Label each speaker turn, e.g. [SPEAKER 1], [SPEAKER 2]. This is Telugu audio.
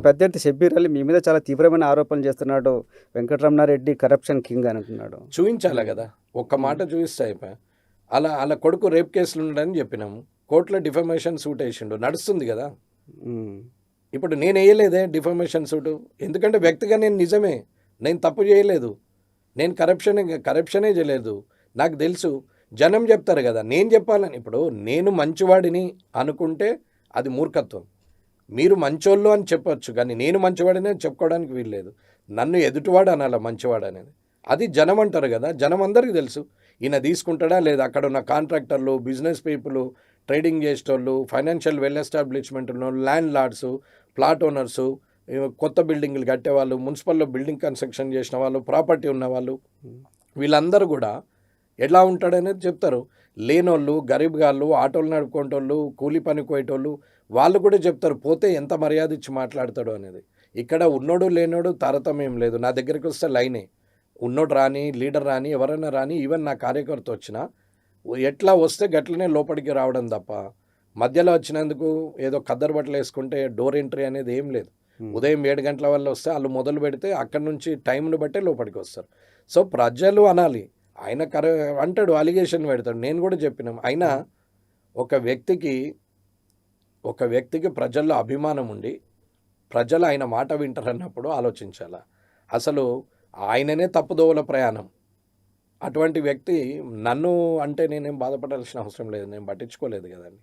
[SPEAKER 1] పెద్దంటి షబ్బీర్ అలీ మీ మీద చాలా తీవ్రమైన ఆరోపణలు చేస్తున్నాడు. వెంకటరమణారెడ్డి కరప్షన్ కింగ్ అని అంటున్నాడు.
[SPEAKER 2] చూయించాలా కదా, ఒక్క మాట చూపిస్తే అయిపోయా. అలా అలా కొడుకు రేప్ కేసులు ఉన్నాడని చెప్పినాము, కోర్టులో డిఫమేషన్ సూట్ వేసిండు, నడుస్తుంది కదా. ఇప్పుడు నేను వేయలేదే డిఫమేషన్ సూటు, ఎందుకంటే వ్యక్తిగా నేను నిజమే, నేను తప్పు చేయలేదు, నేను కరప్షనే చేయలేదు. నాకు తెలుసు, జనం చెప్తారు కదా నేను చెప్పాలని. ఇప్పుడు నేను మంచివాడిని అనుకుంటే అది మూర్ఖత్వం. మీరు మంచోళ్ళు అని చెప్పొచ్చు, కానీ నేను మంచివాడిని అని చెప్పుకోవడానికి వీల్లేదు. నన్ను ఎదుటివాడు అనాల మంచివాడు అనేది, అది జనం అంటారు కదా. జనం అందరికీ తెలుసు ఈయన తీసుకుంటాడా లేదా. అక్కడ ఉన్న కాంట్రాక్టర్లు, బిజినెస్ పీపుల్, ట్రేడింగ్ చేసేటోళ్ళు, ఫైనాన్షియల్ వెల్ ఎస్టాబ్లిష్మెంట్ ఉన్న ల్యాండ్ లార్డ్స్, ప్లాట్ ఓనర్సు, కొత్త బిల్డింగ్లు కట్టేవాళ్ళు, మున్సిపల్లో బిల్డింగ్ కన్స్ట్రక్షన్ చేసిన వాళ్ళు, ప్రాపర్టీ ఉన్నవాళ్ళు, వీళ్ళందరూ కూడా ఎలా ఉంటాడనేది చెప్తారు. లేనోళ్ళు, గరీబ్ గాళ్ళు, ఆటోలు నడుపుకుంటోళ్ళు, కూలి పని పోయేటోళ్ళు, వాళ్ళు కూడా చెప్తారు పోతే ఎంత మర్యాద ఇచ్చి మాట్లాడతాడు అనేది. ఇక్కడ ఉన్నోడు లేనోడు తారతమ్యం లేదు. నా దగ్గరికి వస్తే లైనే, ఉన్నోడు రాని, లీడర్ రాని, ఎవరైనా రాని, ఈవెన్ నా కార్యకర్త వచ్చినా ఎట్లా వస్తే గట్లనే లోపలికి రావడం తప్ప మధ్యలో వచ్చినందుకు ఏదో ఖద్దరు బట్టలు వేసుకుంటే డోర్ ఎంట్రీ అనేది ఏం లేదు. ఉదయం 7 గంటల వల్ల వస్తే వాళ్ళు మొదలు పెడితే అక్కడి నుంచి టైంను బట్టే లోపలికి వస్తారు. సో ప్రజలు అనాలి, ఆయన అంటాడు, అలిగేషన్ పెడతాడు. నేను కూడా చెప్పినాం, అయినా ఒక వ్యక్తికి ప్రజల్లో అభిమానం ఉండి ప్రజలు ఆయన మాట వింటారన్నప్పుడు ఆలోచించాల. అసలు ఆయననే తప్పుదోవల ప్రయాణం. అటువంటి వ్యక్తి నన్ను అంటే నేనేం బాధపడాల్సిన అవసరం లేదు, నేను పట్టించుకోలేదు కదండి.